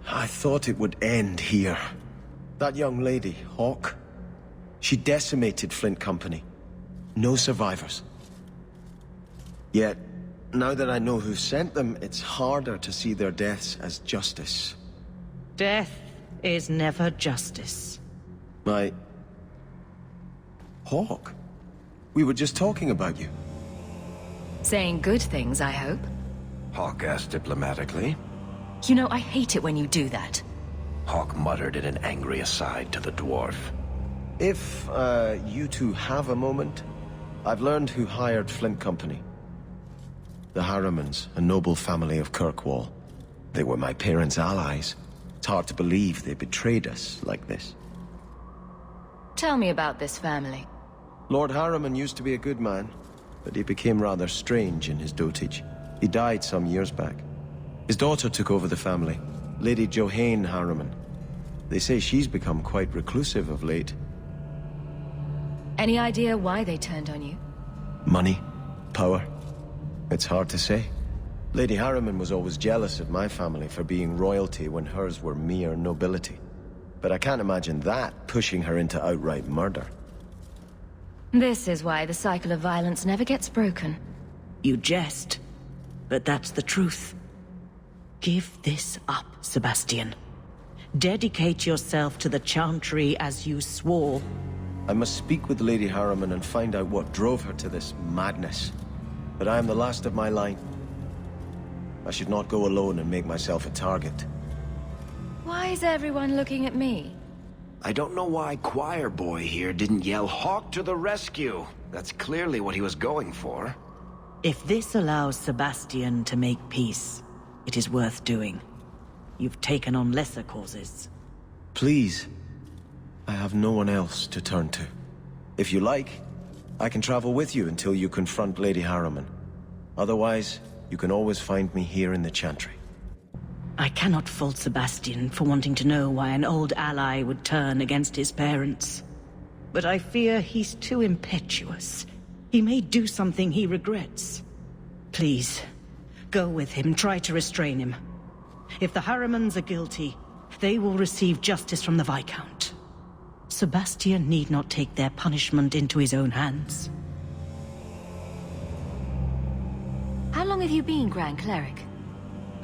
I thought it would end here. That young lady, Hawke, she decimated Flint Company. No survivors. Yet, now that I know who sent them, it's harder to see their deaths as justice. Death is never justice. Hawke? We were just talking about you. Saying good things, I hope. Hawke asked diplomatically. You know, I hate it when you do that. Hawke muttered in an angry aside to the dwarf. If, you two have a moment, I've learned who hired Flint Company. The Harrimans, a noble family of Kirkwall. They were my parents' allies. It's hard to believe they betrayed us like this. Tell me about this family. Lord Harriman used to be a good man, but he became rather strange in his dotage. He died some years back. His daughter took over the family, Lady Johanne Harriman. They say she's become quite reclusive of late. Any idea why they turned on you? Money? Power? It's hard to say. Lady Harriman was always jealous of my family for being royalty when hers were mere nobility. But I can't imagine that pushing her into outright murder. This is why the cycle of violence never gets broken. You jest, but that's the truth. Give this up, Sebastian. Dedicate yourself to the Chantry as you swore. I must speak with Lady Harriman and find out what drove her to this madness. But I am the last of my line. I should not go alone and make myself a target. Why is everyone looking at me? I don't know why Choir Boy here didn't yell Hawke to the rescue. That's clearly what he was going for. If this allows Sebastian to make peace, it is worth doing. You've taken on lesser causes. Please. I have no one else to turn to. If you like, I can travel with you until you confront Lady Harriman. Otherwise, you can always find me here in the Chantry. I cannot fault Sebastian for wanting to know why an old ally would turn against his parents. But I fear he's too impetuous. He may do something he regrets. Please, go with him, try to restrain him. If the Harrimans are guilty, they will receive justice from the Viscount. Sebastian need not take their punishment into his own hands. How long have you been Grand Cleric?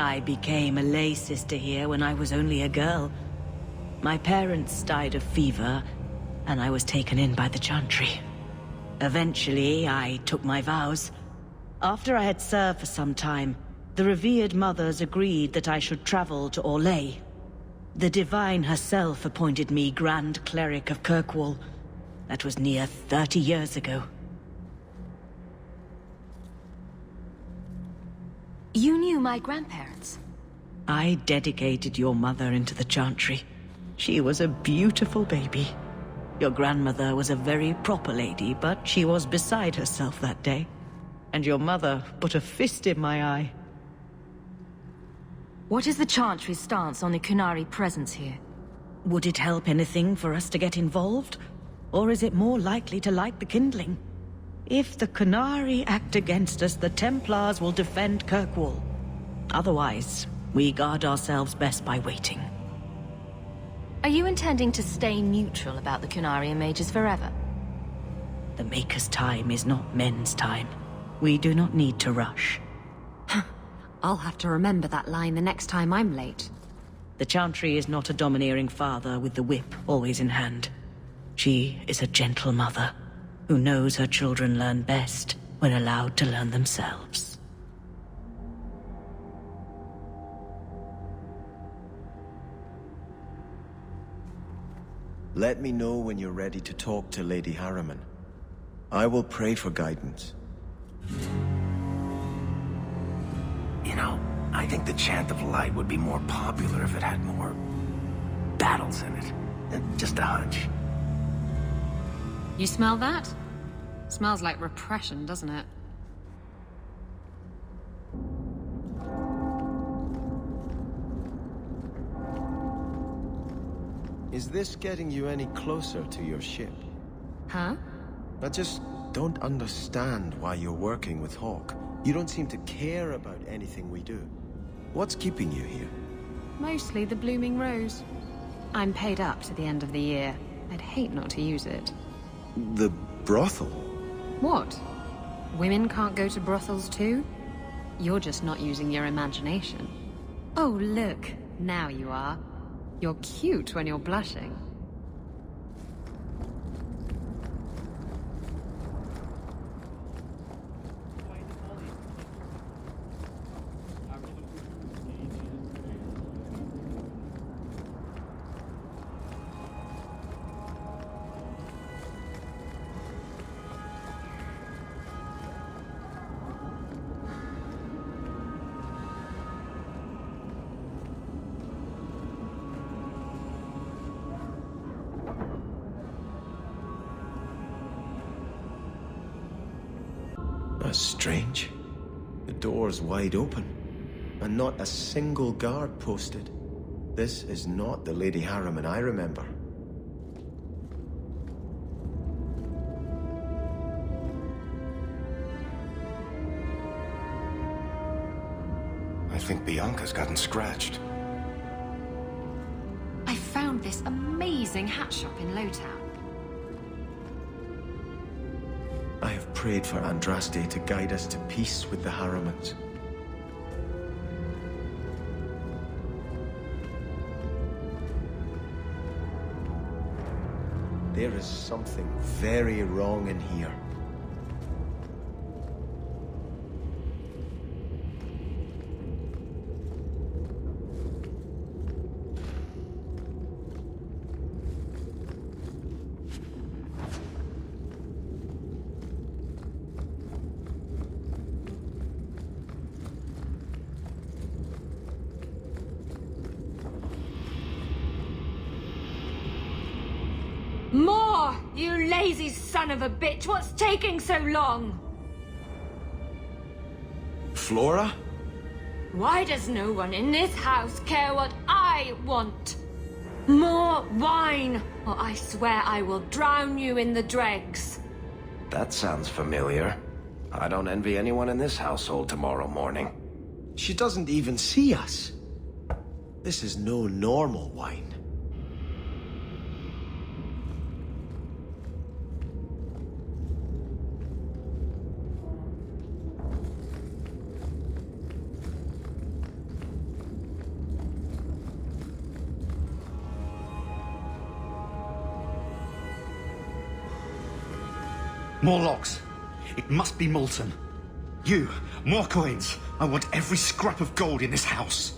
I became a lay sister here when I was only a girl. My parents died of fever, and I was taken in by the Chantry. Eventually, I took my vows. After I had served for some time, the revered mothers agreed that I should travel to Orlais. The Divine herself appointed me Grand Cleric of Kirkwall. That was near 30 years ago. You knew my grandparents? I dedicated your mother into the Chantry. She was a beautiful baby. Your grandmother was a very proper lady, but she was beside herself that day. And your mother put a fist in my eye. What is the Chantry's stance on the Qunari presence here? Would it help anything for us to get involved? Or is it more likely to light the kindling? If the Qunari act against us, the Templars will defend Kirkwall. Otherwise, we guard ourselves best by waiting. Are you intending to stay neutral about the Qunari and mages forever? The Maker's time is not men's time. We do not need to rush. I'll have to remember that line the next time I'm late. The Chantry is not a domineering father with the whip always in hand. She is a gentle mother who knows her children learn best when allowed to learn themselves. Let me know when you're ready to talk to Lady Harriman. I will pray for guidance. You know, I think the Chant of Light would be more popular if it had more battles in it. Just a hunch. You smell that? Smells like repression, doesn't it? Is this getting you any closer to your ship? Huh? I just don't understand why you're working with Hawke. You don't seem to care about anything we do. What's keeping you here? Mostly the blooming rose. I'm paid up to the end of the year. I'd hate not to use it. The brothel? What? Women can't go to brothels too? You're just not using your imagination. Oh, look. Now you are. You're cute when you're blushing. That's strange. The door's wide open, and not a single guard posted. This is not the Lady Harriman I remember. I think Bianca's gotten scratched. I found this amazing hat shop in Lowtown. I have prayed for Andraste to guide us to peace with the Harrimans. There is something very wrong in here. More! You lazy son of a bitch! What's taking so long? Flora? Why does no one in this house care what I want? More wine, or I swear I will drown you in the dregs. That sounds familiar. I don't envy anyone in this household tomorrow morning. She doesn't even see us. This is no normal wine. More logs. It must be molten. You, more coins. I want every scrap of gold in this house.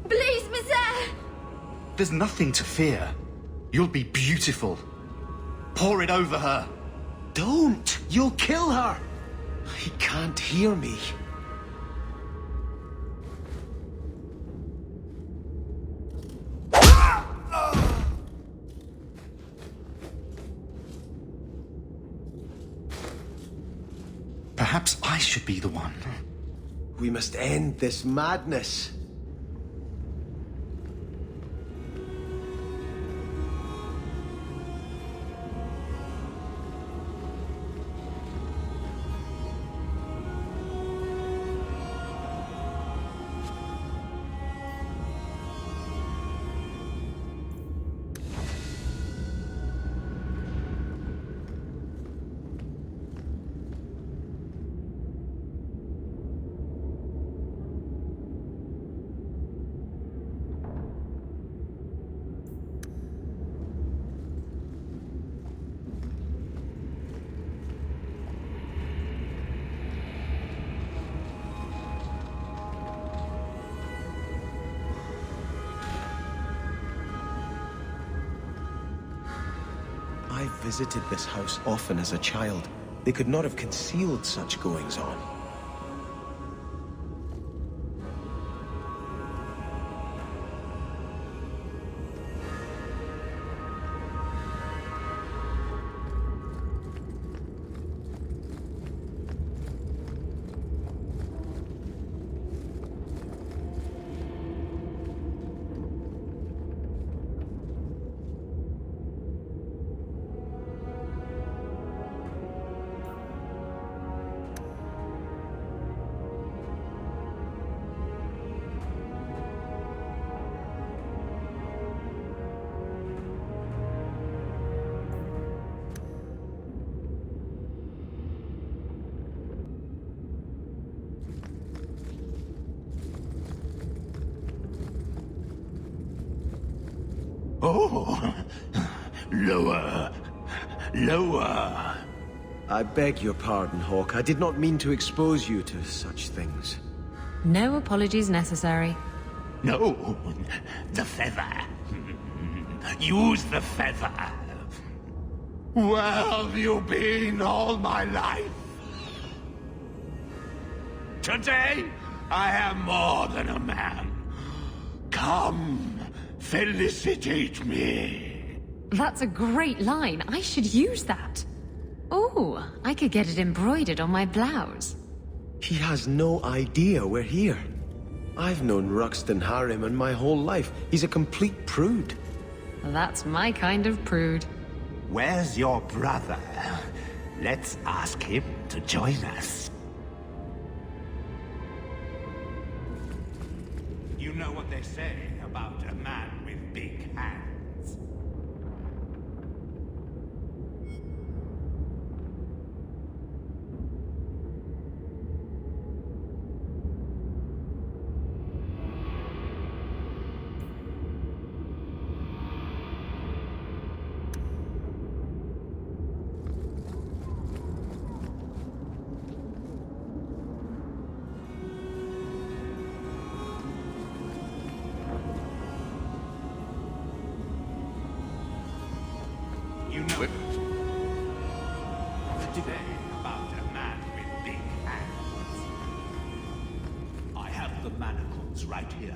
Please, monsieur! There's nothing to fear. You'll be beautiful. Pour it over her. Don't! You'll kill her! He can't hear me. Perhaps I should be the one. We must end this madness. I visited this house often as a child. They could not have concealed such goings-on. Oh, lower. Lower. I beg your pardon, Hawke. I did not mean to expose you to such things. No apologies necessary. No, the feather. Use the feather. Where have you been all my life? Today, I am more than a man. Come, felicitate me. That's a great line. I should use that. Oh, I could get it embroidered on my blouse. He has no idea we're here. I've known Ruxton Harriman my whole life. He's a complete prude. That's my kind of prude. Where's your brother? Let's ask him to join us. You know what they say about a man with big hands. You know today about a man with big hands. I have the manacles right here.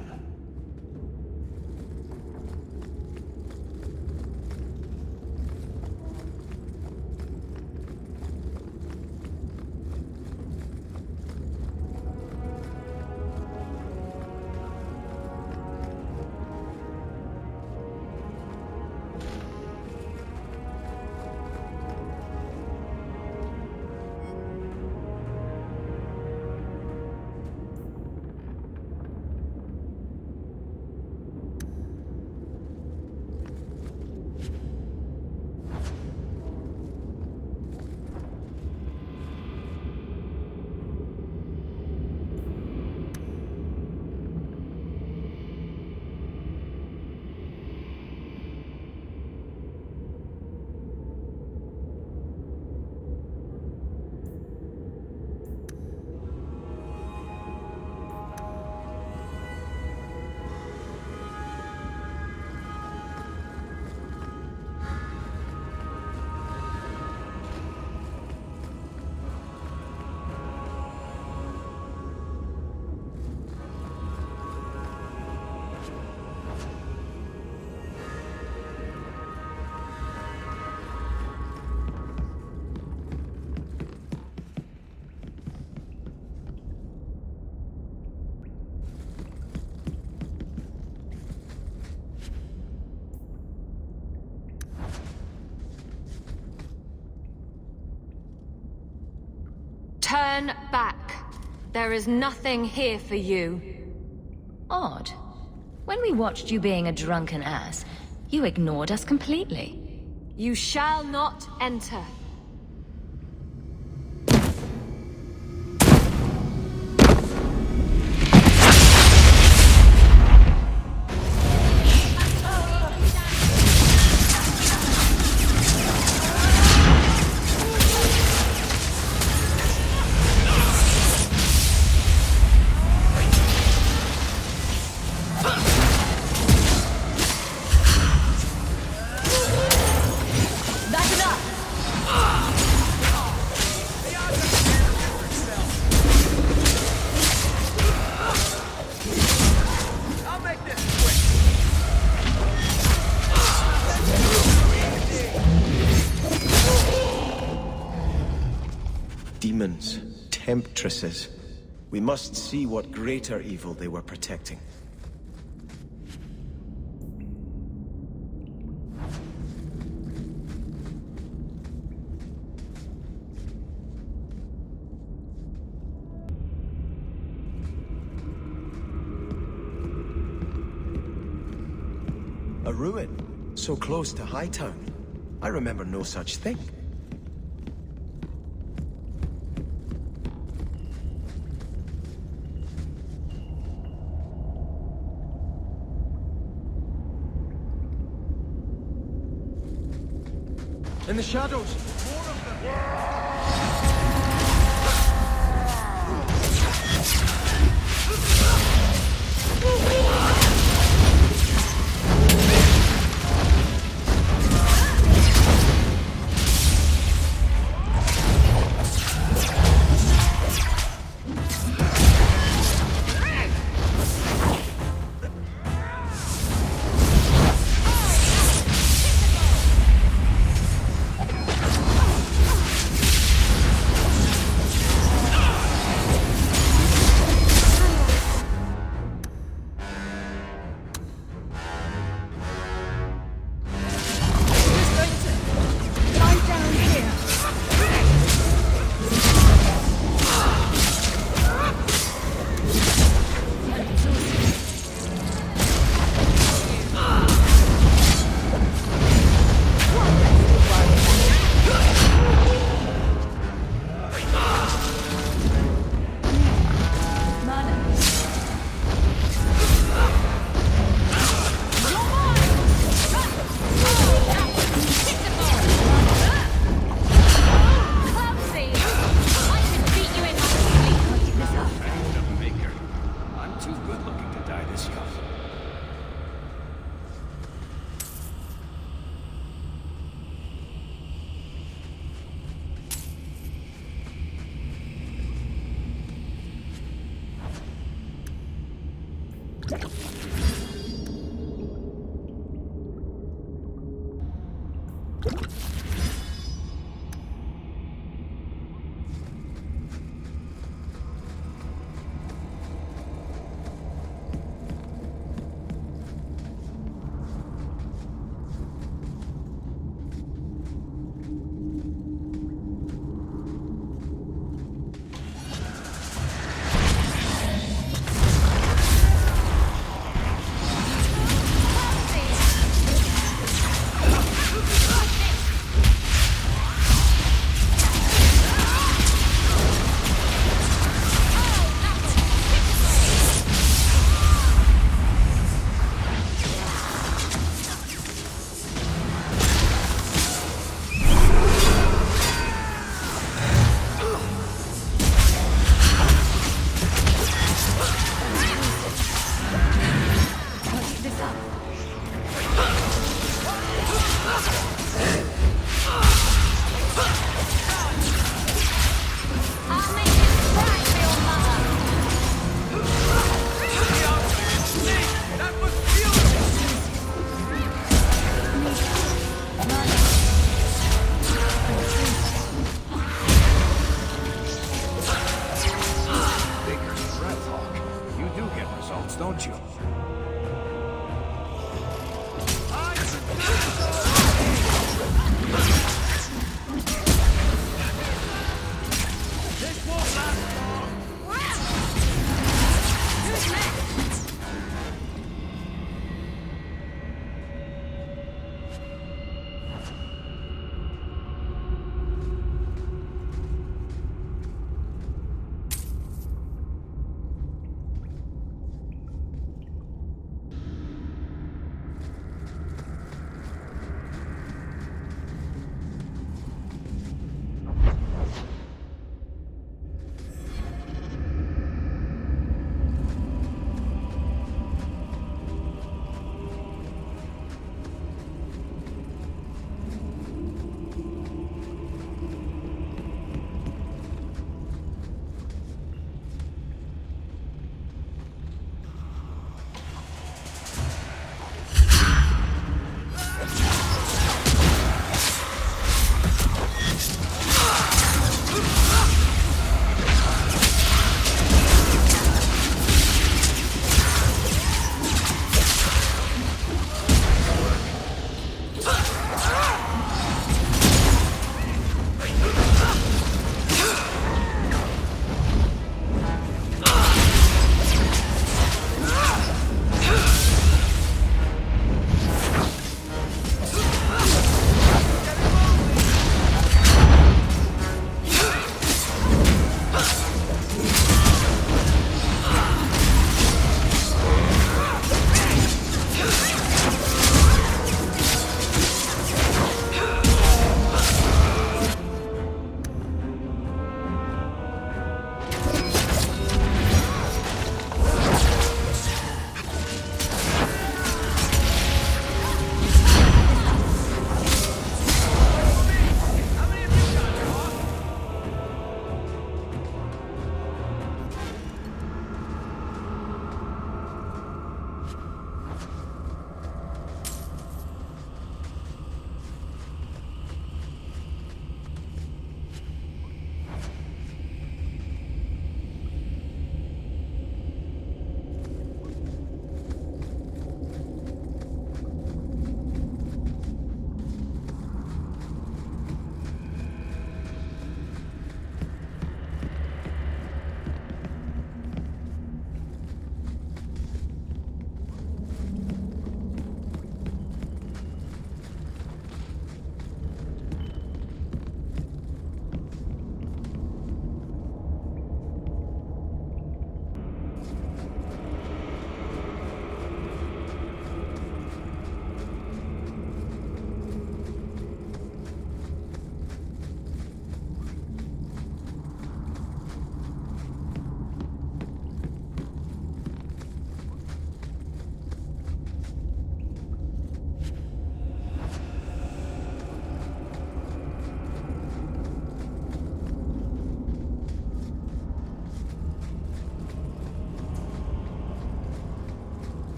Turn back. There is nothing here for you. Odd. When we watched you being a drunken ass, you ignored us completely. You shall not enter. Demons, temptresses. We must see what greater evil they were protecting. A ruin, so close to Hightown. I remember no such thing. In the shadows!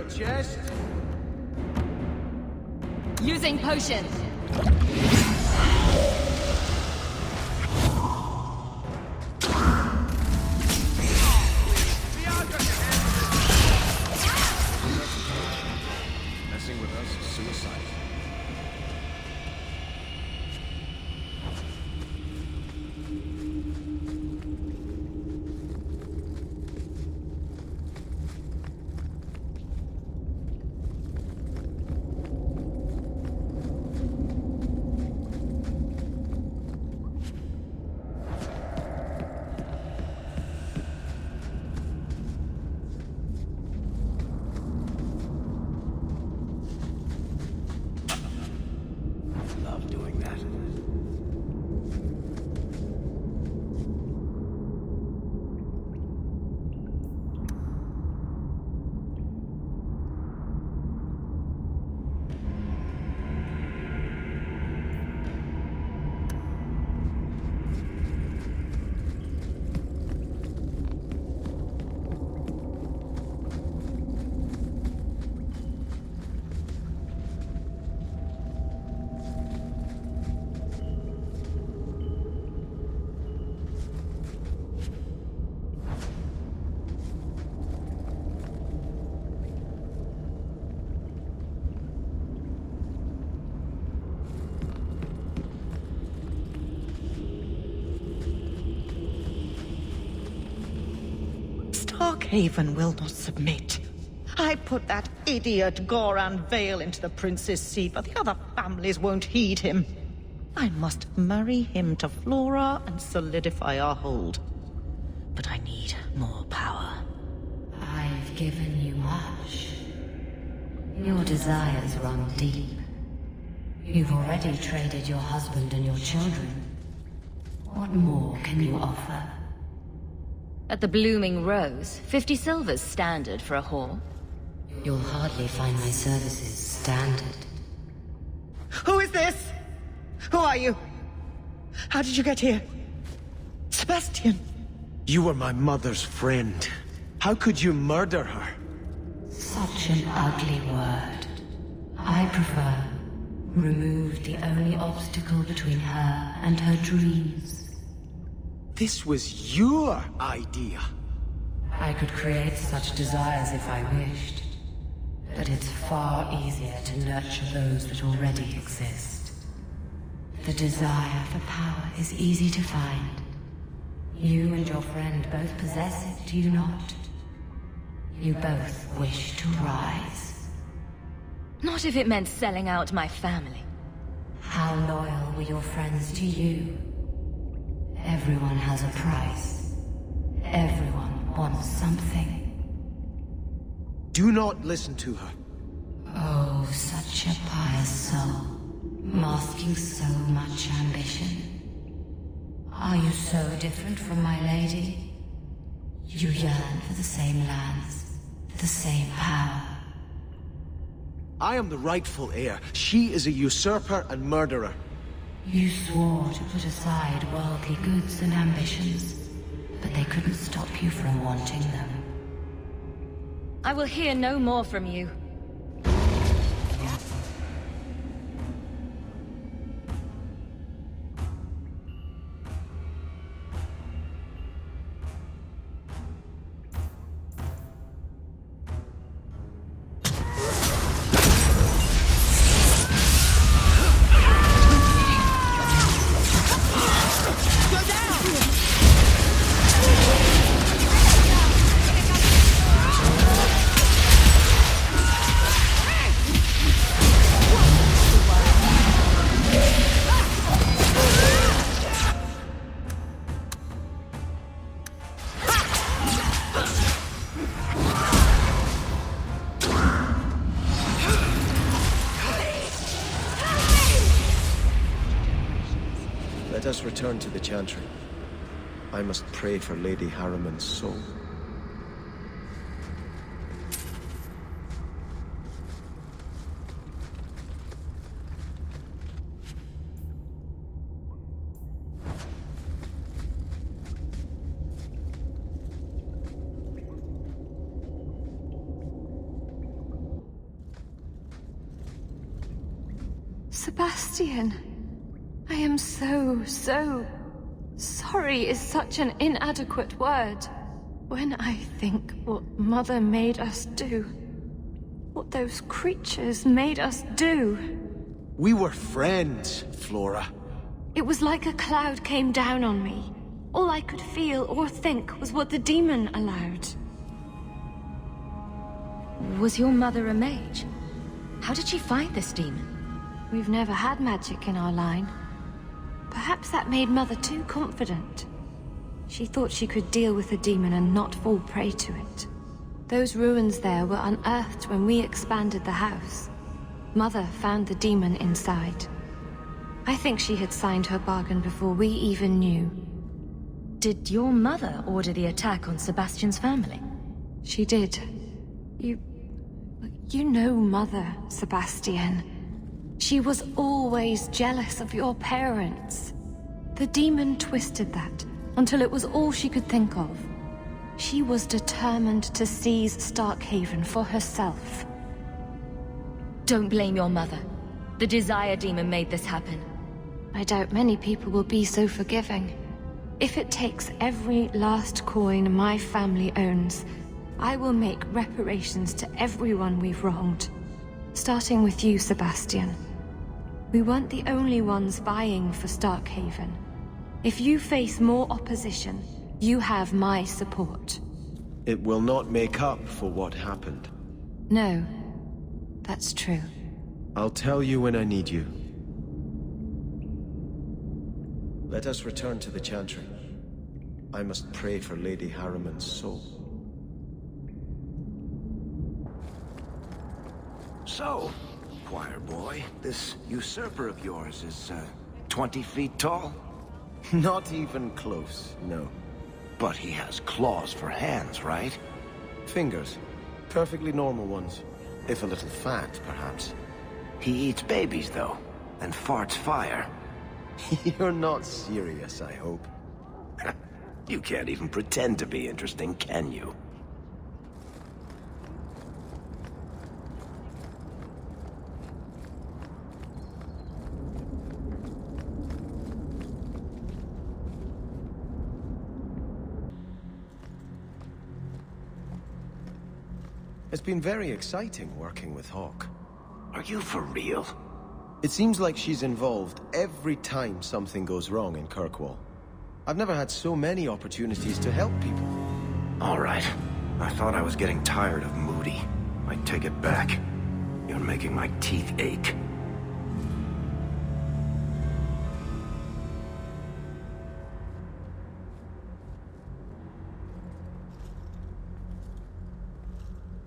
chest? Using potion. Messing with us is suicide. Love doing that. Haven will not submit. I put that idiot Goran Vale into the prince's seat, but the other families won't heed him. I must marry him to Flora and solidify our hold. But I need more power. I've given you much. Your desires run deep. You've already traded your husband and your children. What more can you offer? At the Blooming Rose, 50 silver's standard for a whore. You'll hardly find my services standard. Who is this? Who are you? How did you get here? Sebastian! You were my mother's friend. How could you murder her? Such an ugly word. I prefer remove the only obstacle between her and her dreams. This was your idea. I could create such desires if I wished. But it's far easier to nurture those that already exist. The desire for power is easy to find. You and your friend both possess it, do you not? You both wish to rise. Not if it meant selling out my family. How loyal were your friends to you? Everyone has a price. Everyone wants something. Do not listen to her. Oh, such a pious soul, masking so much ambition. Are you so different from my lady? You yearn for the same lands, the same power. I am the rightful heir. She is a usurper and murderer. You swore to put aside worldly goods and ambitions, but they couldn't stop you from wanting them. I will hear no more from you. Let us return to the Chantry. I must pray for Lady Harriman's soul. Sebastian, I am so sorry is such an inadequate word. When I think what Mother made us do, what those creatures made us do. We were friends, Flora. It was like a cloud came down on me. All I could feel or think was what the demon allowed. Was your mother a mage? How did she find this demon? We've never had magic in our line. Perhaps that made Mother too confident. She thought she could deal with the demon and not fall prey to it. Those ruins there were unearthed when we expanded the house. Mother found the demon inside. I think she had signed her bargain before we even knew. Did your mother order the attack on Sebastian's family? She did. You know Mother, Sebastian. She was always jealous of your parents. The demon twisted that until it was all she could think of. She was determined to seize Starkhaven for herself. Don't blame your mother. The Desire Demon made this happen. I doubt many people will be so forgiving. If it takes every last coin my family owns, I will make reparations to everyone we've wronged. Starting with you, Sebastian. We weren't the only ones vying for Starkhaven. If you face more opposition, you have my support. It will not make up for what happened. No, that's true. I'll tell you when I need you. Let us return to the Chantry. I must pray for Lady Harriman's soul. So, choir boy, this usurper of yours is, 20 feet tall? Not even close, no. But he has claws for hands, right? Fingers. Perfectly normal ones. If a little fat, perhaps. He eats babies, though, and farts fire. You're not serious, I hope. You can't even pretend to be interesting, can you? It's been very exciting working with Hawke. Are you for real? It seems like she's involved every time something goes wrong in Kirkwall. I've never had so many opportunities to help people. All right. I thought I was getting tired of Moody. I take it back. You're making my teeth ache.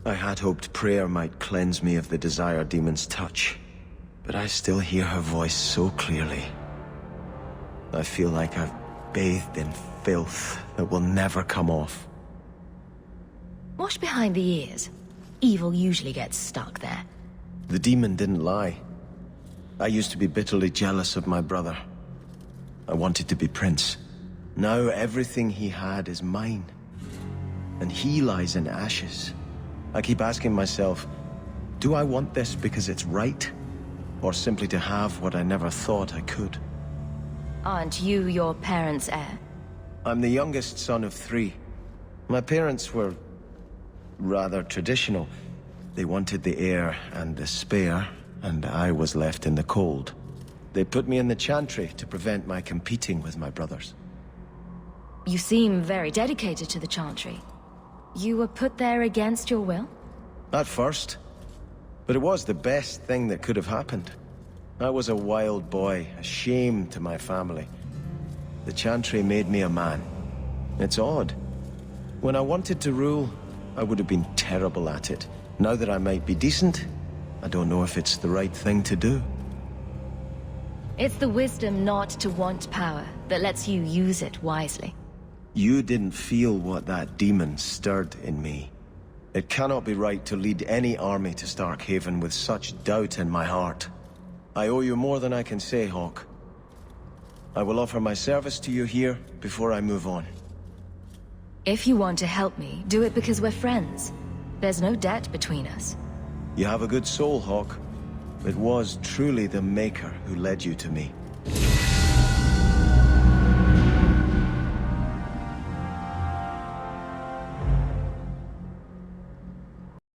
I had hoped prayer might cleanse me of the Desire Demon's touch, but I still hear her voice so clearly. I feel like I've bathed in filth that will never come off. Wash behind the ears. Evil usually gets stuck there. The demon didn't lie. I used to be bitterly jealous of my brother. I wanted to be Prince. Now everything he had is mine. And he lies in ashes. I keep asking myself, do I want this because it's right? Or simply to have what I never thought I could? Aren't you your parents' heir? I'm the youngest son of 3. My parents were rather traditional. They wanted the heir and the spare, and I was left in the cold. They put me in the Chantry to prevent my competing with my brothers. You seem very dedicated to the Chantry. You were put there against your will? At first. But it was the best thing that could have happened. I was a wild boy, a shame to my family. The Chantry made me a man. It's odd. When I wanted to rule, I would have been terrible at it. Now that I might be decent, I don't know if it's the right thing to do. It's the wisdom not to want power that lets you use it wisely. You didn't feel what that demon stirred in me. It cannot be right to lead any army to Starkhaven with such doubt in my heart. I owe you more than I can say, Hawke. I will offer my service to you here before I move on. If you want to help me, do it because we're friends. There's no debt between us. You have a good soul, Hawke. It was truly the Maker who led you to me.